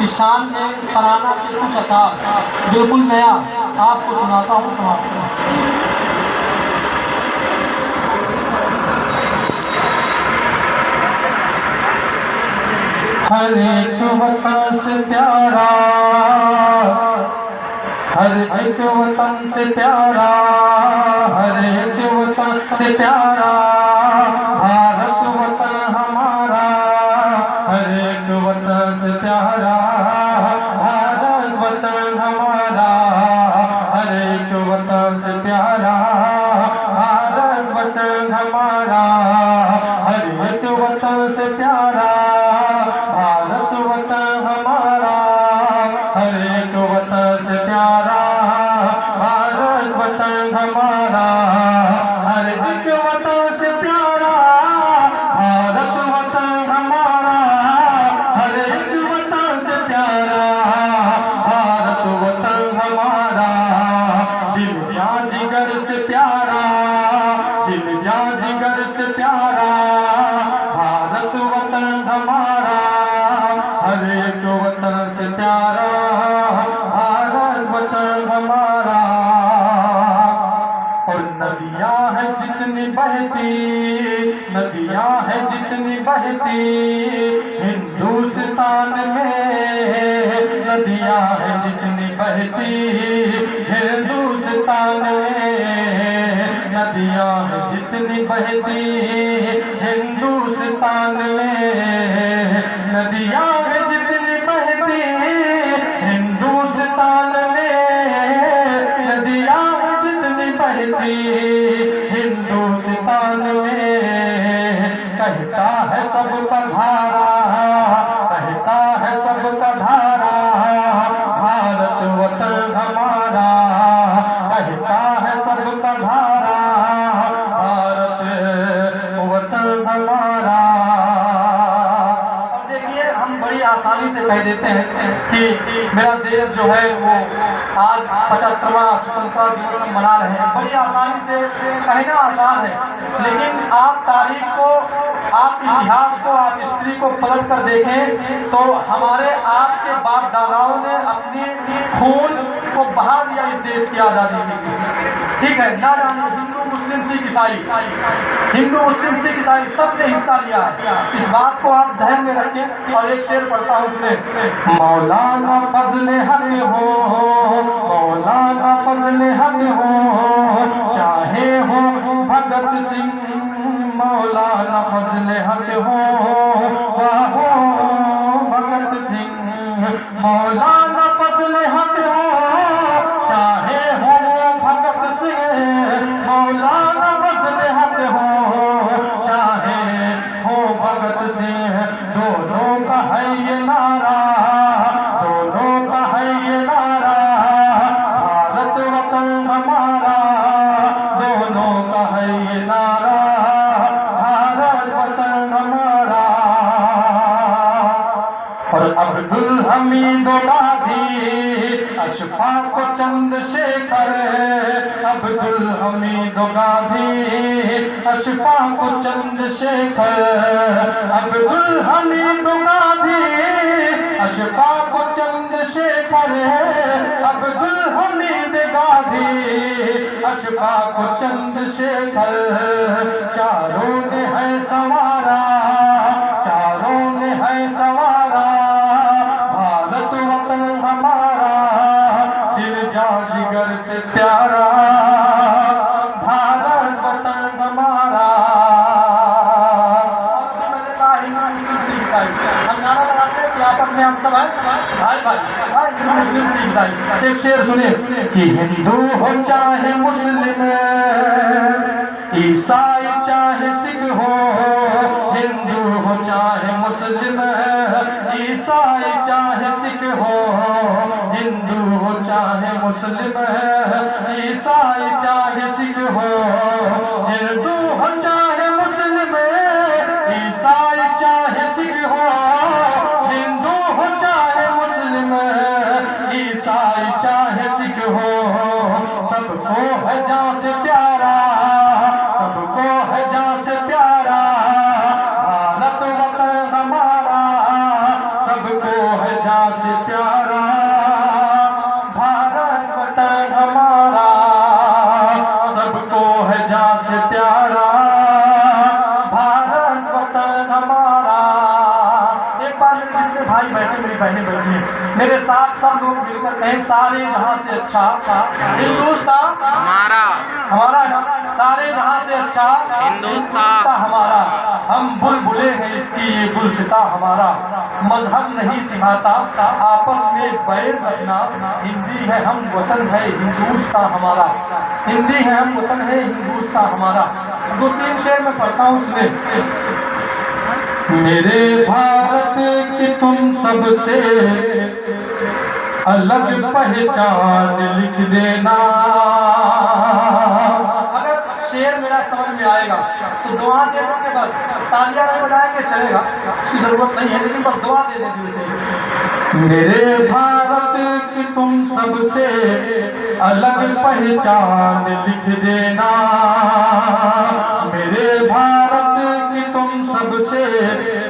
की शान में तराना के कुछ अशार बिल्कुल नया आपको सुनाता हूँ, समाप्त करूँ। हर एक वतन से प्यारा, हर एक वतन से प्यारा, हर एक वतन से प्यारा भारत वतन हमारा। हर एक वतन से प्यारा भारत वतन हमारा। हर एक वतन से प्यारा भारत वतन हमारा। हर एक वतन से प्यारा भारत वतन हमारा। हर एक वतन से प्यारा भारत वतन हमारा। हर एक वतन से प्यारा भारत वतन हमारा। हर एक वतन से प्यारा भारत वतन हमारा। दिल जान जिगर से प्यारा, दिल जान जिगर से प्यारा भारत वतन हमारा। हर एक वतन से प्यारा भारत वतन हमारा। और नदियां है जितनी बहती, नदियां है जितनी बहती हिंदुस्तान में। नदियां है जितनी बहती हिंदुस्तान में। नदियां है जितनी बहती हिंदुस्तान में। नदियां है जितनी बहती हिंदुस्तान में। नदियां है जितनी बहती हिंदुस्तान में। कहता है सबका धारा, कहता है सबका धारा भारत वतन हमारा। कहता है सबका धारा भारत वतन हमारा। अब देखिए, हम बड़ी आसानी से कह देते हैं कि मेरा देश जो है वो आज 75वां स्वतंत्रता दिवस हम मना रहे हैं। बड़ी आसानी से कहना आसान है, लेकिन आप तारीख को, आप इतिहास को, आप हिस्ट्री को पलट कर देखें तो हमारे आपके बाप दादाओं ने अपनी खून को बहा दिया इस देश की आज़ादी के लिए। ठीक है, ना जाने हिंदू मुस्लिम सिख ईसाई, हिंदू मुस्लिम सिख ईसाई सब ने हिस्सा लिया है। इस बात को आप ध्यान में रखें। और एक शेर पढ़ता हूँ उसमें, मौलाना फजले हक हो, मौलाना फजले हक हो, चाहे हो भगत सिंह। मौलाना फजले हक हो, वाहो भगत सिंह। मौलाना फजले हक हो, चाहे हो भगत सिंह। मौलाना फजले हक हो, चाहे हो भगत सिंह। दोनों का है ये नारा, दोनों का है ये नारा भारत वतन हमारा। दोनों का है ये नारा भारत वतन हमारा। और अब्दुल हमीद गांधी, अशफाक चंद्रशेखर। अब्दुल हमीद गांधी, अशफाक चंद्रशेखर। अब्दुल हमीद गांधी, अशफाक चंद्रशेखर। अब्दुल हमीद गांधी, अशफाक चंद्रशेखर। चारों ने है संवारा, चारों ने है संवारा भारत वतन हमारा। दिल जान जिगर से प्यारा भारत वतन हमारा। मैंने कहा हिंदू मुस्लिम सिख ईसाई, हम नारा लगाते हैं कि आपस में हम सब है भाई भाई भाई, हिंदू मुस्लिम सिख ईसाई। एक शेर सुनिए कि हिंदू हो चाहे मुस्लिम, ईसाई चाहे सिख हो। हिंदू हो चाहे मुस्लिम, ईसाई चाहे सिख हो। हिंदू हो चाहे मुस्लिम, ईसाई चाहे सिख हो। हिंदू हो चाहे मुस्लिम, ईसाई चाहे सिख हो। हिंदू हो चाहे मुस्लिम, ईसाई चाहे सिख हो। सबको है जान से प्यारा, सबको है जान से प्यारा भारत वतन हमारा। सबको है जान से हैं सारे जहां से अच्छा हिंदुस्तान हमारा, हमारा है ना, सारे जहां से अच्छा हिंदुस्तान हमारा। हम बुलबुले हैं इसकी ये गुलसिता हमारा। मजहब नहीं सिखाता आपस में बैर रखना, हिंदी है हम वतन है हिंदुस्तान हमारा। हिंदी है हम वतन है हिंदुस्तान हमारा। 2-3 शेर में पढ़ता हूँ उसमें। मेरे भारत की तुम सबसे अलग पहचान लिख देना। अगर शेर मेरा समझ में आएगा तो दुआ दे दो कि बस, तालियां नहीं बजाएंगे चलेगा, उसकी जरूरत नहीं है, लेकिन बस दुआ दे दें दिल से। मेरे भारत की तुम सबसे अलग पहचान लिख देना। मेरे भारत की तुम सबसे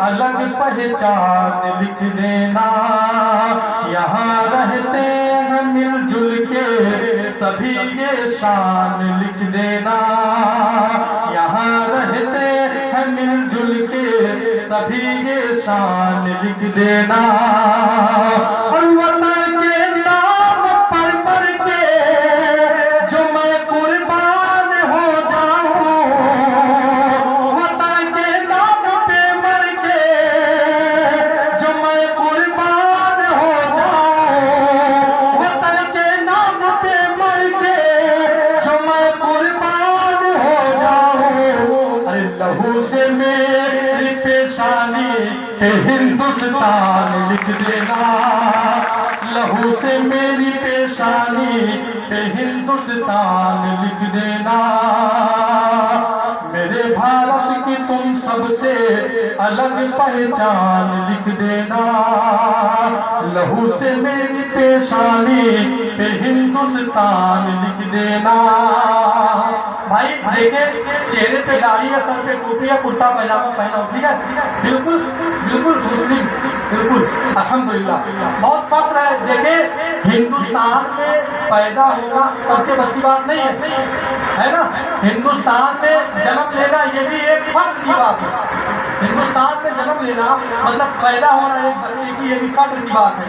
अलग पहचान लिख देना। यहाँ रहते हैं मिलजुल के सभी ये शान लिख देना। यहाँ रहते हैं मिलजुल के सभी ये शान लिख देना। और वतन के नाम पर मर के जो मैं कुर्बान हो जाऊं, वतन के नाम पे मर के जो मैं कुर्बान हो जाऊं, वतन के नाम पे मर के जो मैं कुर्बान हो जाऊं। अरे लहू से मेरी पेशानी पे हिंदुस्तान लिख देना। लहू से मेरी पेशानी पे हिंदुस्तान लिख देना। मेरे भारत की तुम सबसे अलग पहचान लिख देना। लहू से मेरी पेशानी पे हिंदुस्तान लिख देना। भाई देखे, चेहरे पे दाढ़ी है, सर पे टोपी है, कुर्ता पैजामा पहना हो, ठीक है, बिल्कुल बिल्कुल मुस्लिम, बिल्कुल अल्हम्दुलिल्लाह, बहुत फख्र है। देखे, हिंदुस्तान में पैदा होना सबके बस की बात नहीं है ना। हिंदुस्तान में जन्म लेना ये भी एक फख्र की बात है। हिंदुस्तान में जन्म लेना मतलब पैदा होना एक बच्चे की, ये भी फख्र की बात है।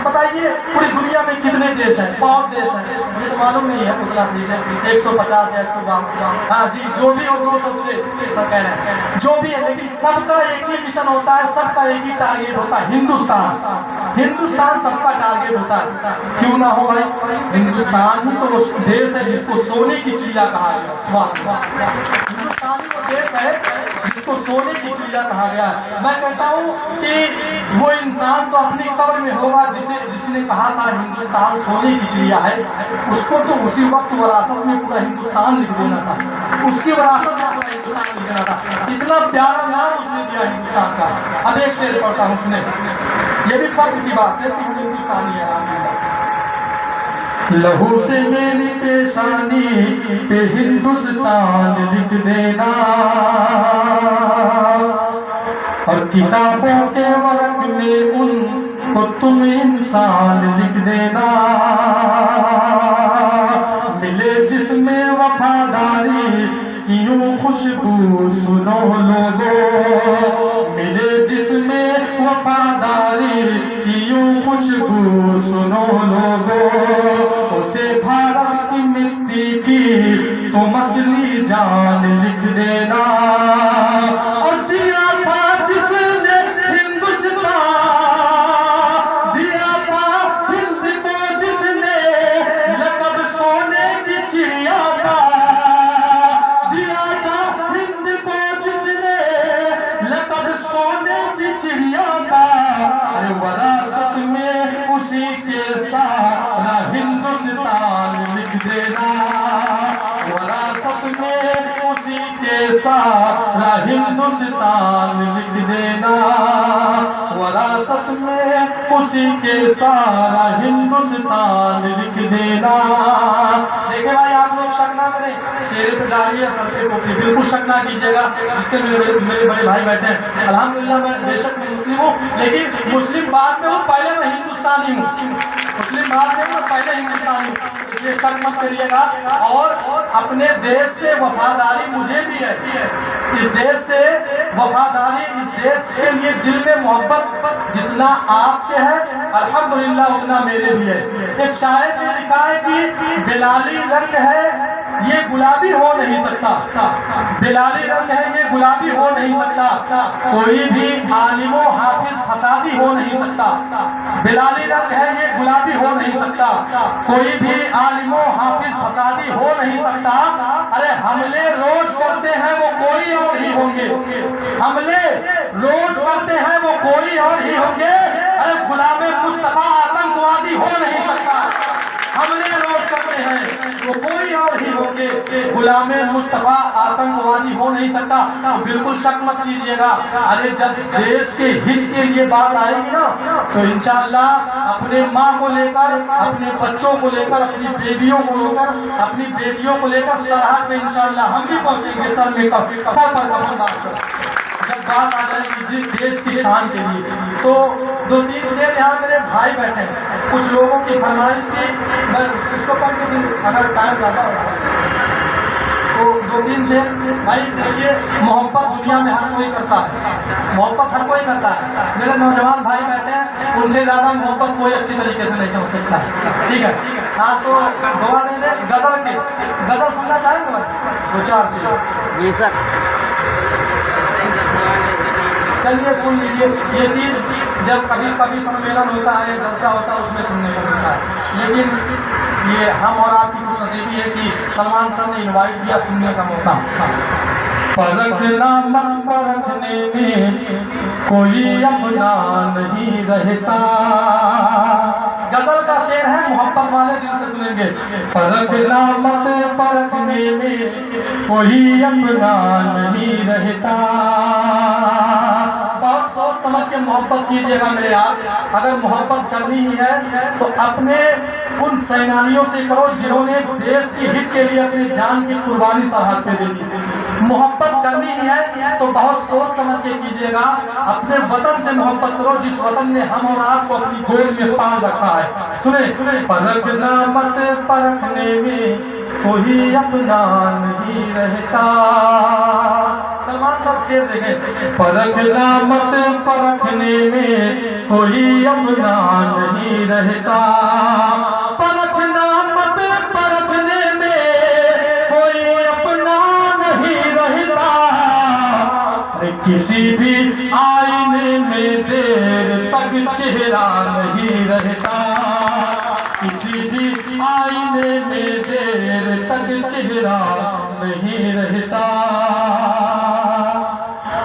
बताइए पूरी दुनिया में कितने देश हैं? बहुत देश हैं, मुझे तो मालूम नहीं है उतना सही से, 150 या 152, हाँ जी, जो भी हो 206 सब कह रहे हैं, जो भी है, लेकिन सबका एक ही मिशन होता है, सबका एक ही टारगेट होता है, हिंदुस्तान। हिंदुस्तान सबका टारगेट होता है, क्यों ना हो भाई? हिंदुस्तान ही तो देश है जिसको सोने की चिड़िया कहा गया। हिंदुस्तान ही वो देश है जिसको सोने की चिड़िया कहा गया है। मैं कहता हूँ कि वो इंसान तो अपनी कब्र में होगा जिसने कहा था हिंदुस्तान सोने की चिड़िया है, उसको तो उसी वक्त विरासत में पूरा हिंदुस्तान लिख देना था, उसकी विरासत में पूरा हिंदुस्तान लिख देना था। इतना प्यारा नाम उसने दिया हिंदुस्तान का। अब एक शेर पढ़ता हूँ उसने, ये भी फख्र की बात है कि हम हिंदुस्तानी है। लहू से मेरी पेशानी पे हिंदुस्तान लिख देना। और किताबों के वर्क में उनको तुम इंसान लिख देना। मिले जिसमें वफादारी की यूं खुशबू सुनो लोगों। मिले जिसमें वफादारी की यूं खुशबू सुनो लोगों। उसे भारत की मिट्टी की तुम असली जान लिख देना। और दिया था जिसने हिंदुस्तान, दिया था हिंद को जिसने लक़ब सोने की चिड़िया का, दिया था हिंद को जिसने लक़ब सोने की चिड़िया का। अरे विरासत में उसी के सारा हिंदुस्तान लिख देना। विरासत में उसी के सारा हिंदुस्तान लिख देना। विरासत में उसी के सारा हिंदुस्तान लिख देना। देखिए भाई, आप लोग शक ना करें, चेहरे पे दाढ़ी है, सर पे टोपी, बिल्कुल शक ना कीजिएगा। जितने मेरे बड़े भाई बैठे हैं, अल्हम्दुलिल्लाह मैं बेशक मैं मुस्लिम हूँ, लेकिन मुस्लिम बाद में हूँ, पहले मैं हिंदुस्तानी हूँ। मुस्लिम बाद में मैं पहले हिंदुस्तानी हूँ, इसलिए शक मत करिएगा। और अपने देश से वफादारी मुझे भी है, इस देश से वफादारी, इस देश के लिए दिल में मोहब्बत जितना जितना आपके है अल्हम्दुलिल्लाह उतना मेरे भी है। एक शायर ने लिखा है कि बिलाली रंग है ये गुलाबी हो नहीं सकता, बिलाली रंग है ये गुलाबी हो नहीं सकता, कोई भी आलिमो हाफिज फसादी हो नहीं सकता। बिलाली रंग है ये गुलाबी हो नहीं सकता, कोई भी आलिमो हाफिज फसादी हो नहीं सकता। अरे हमले रोज करते हैं वो कोई और ही होंगे, हमले रोज करते हैं वो कोई और ही होंगे। अरे गुलाम मुस्तफा आतंकवादी हो नहीं सकता, हमले रोज करते हैं वो कोई और ही होंगे, गुलाम मुस्तफा आतंकवादी हो नहीं सकता। तो बिल्कुल शक मत कीजिएगा। अरे जब देश के हित के लिए बात आएगी ना तो इंशाअल्लाह अपने माँ को लेकर, अपने बच्चों को लेकर, अपनी बेबियों को लेकर, अपनी बेटियों को लेकर सरहद पे इंशाअल्लाह हम भी पहुंचेंगे सर पर कफन बांधकर। जब बात आ जाएगी देश की शान के लिए तो 2-3 शेर यहाँ मेरे भाई बैठे हैं, कुछ लोगों की फरमाइश की, मैं उसको पढ़ के अगर टाइम ज़्यादा होगा तो 2-3 शेर। भाई देखिए, मोहब्बत दुनिया में हर कोई करता है, मोहब्बत हर कोई करता है। मेरे नौजवान भाई बैठे हैं, उनसे ज़्यादा मोहब्बत कोई अच्छी तरीके से नहीं समझ सकता है, ठीक है। हाँ तो दुआ दे दे गज़ल के, गज़ल सुनना चाहेंगे भाई 2-4 शेर? जी सर। चलिए सुन लीजिए। ये चीज़ जब कभी सम्मेलन होता है, जलसा होता है, उसमें सुनने को मिलता है, लेकिन ये हम और आपकी खुश नसीबी है कि सलमान सर ने इनवाइट किया सुनने का मौका। परखना मत परखने में कोई अपना नहीं रहता, गजल का शेर है, मोहब्बत वाले दिल से सुनेंगे। परखना मत परखने में कोई अपना नहीं रहता, बहुत सोच समझ के मोहब्बत कीजिएगा मेरे यार। अगर मोहब्बत करनी ही है तो अपने उन सेनानियों से करो जिन्होंने देश के हित के लिए अपनी जान की कुर्बानी सरहद पे दे दी। मोहब्बत करनी ही है तो बहुत सोच समझ के कीजिएगा। अपने वतन से मोहब्बत करो जिस वतन ने हम और आपको अपनी गोद में पाल रखा है। सुने, परखना मत परखने में कोई अपना नहीं रहता, सलमान साहब शेर देखें। परखना मत परखने में कोई अपना नहीं रहता, परखना मत परखने में कोई अपना नहीं रहता, किसी भी आईने में देर तक चेहरा नहीं रहता, किसी भी आईने में देर तक चेहरा नहीं रहता।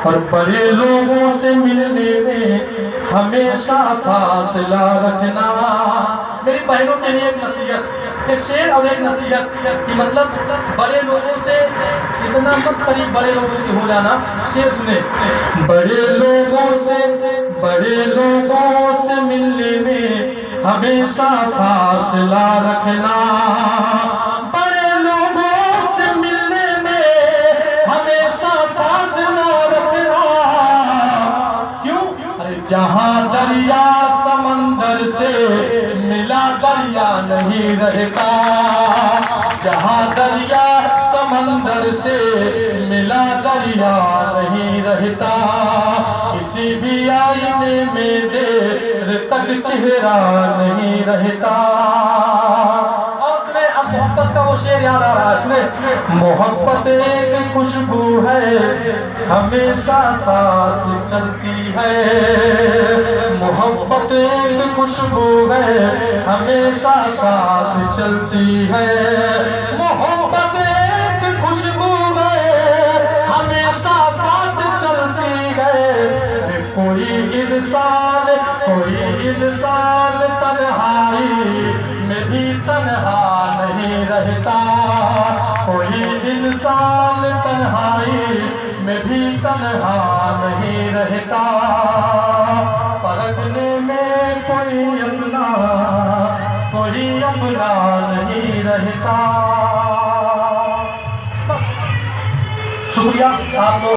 और बड़े लोगों से मिलने में हमेशा फासला रखना। मेरी बहनों के लिए एक नसीहत, एक शेर और एक नसीहत कि मतलब बड़े लोगों से इतना मत करीब बड़े लोगों के हो जाना। शेर सुने, बड़े लोगों से मिलने में हमेशा फासला रखना, बड़े लोगों से मिलने में हमेशा फासला रखना। क्यों? अरे जहाँ दरिया समंदर से मिला दरिया नहीं रहता, जहाँ दरिया समंदर से मिला दरिया नहीं रहता, किसी भी आईने में देर तक चेहरा नहीं रहता। और सुने, अब मोहब्बत का वो शेर याद आ रहा है, सुने। मोहब्बत एक खुशबू है हमेशा साथ चलती है, मोहब्बत एक खुशबू है हमेशा साथ चलती है, मोहब्बत एक खुशबू है हमेशा साथ चलती है। कोई इंसान तन्हाई में भी तन्हा नहीं रहता, कोई इंसान तन्हाई में भी तन्हा नहीं रहता, परखने में कोई अपना नहीं रहता। बस शुक्रिया आप लोग।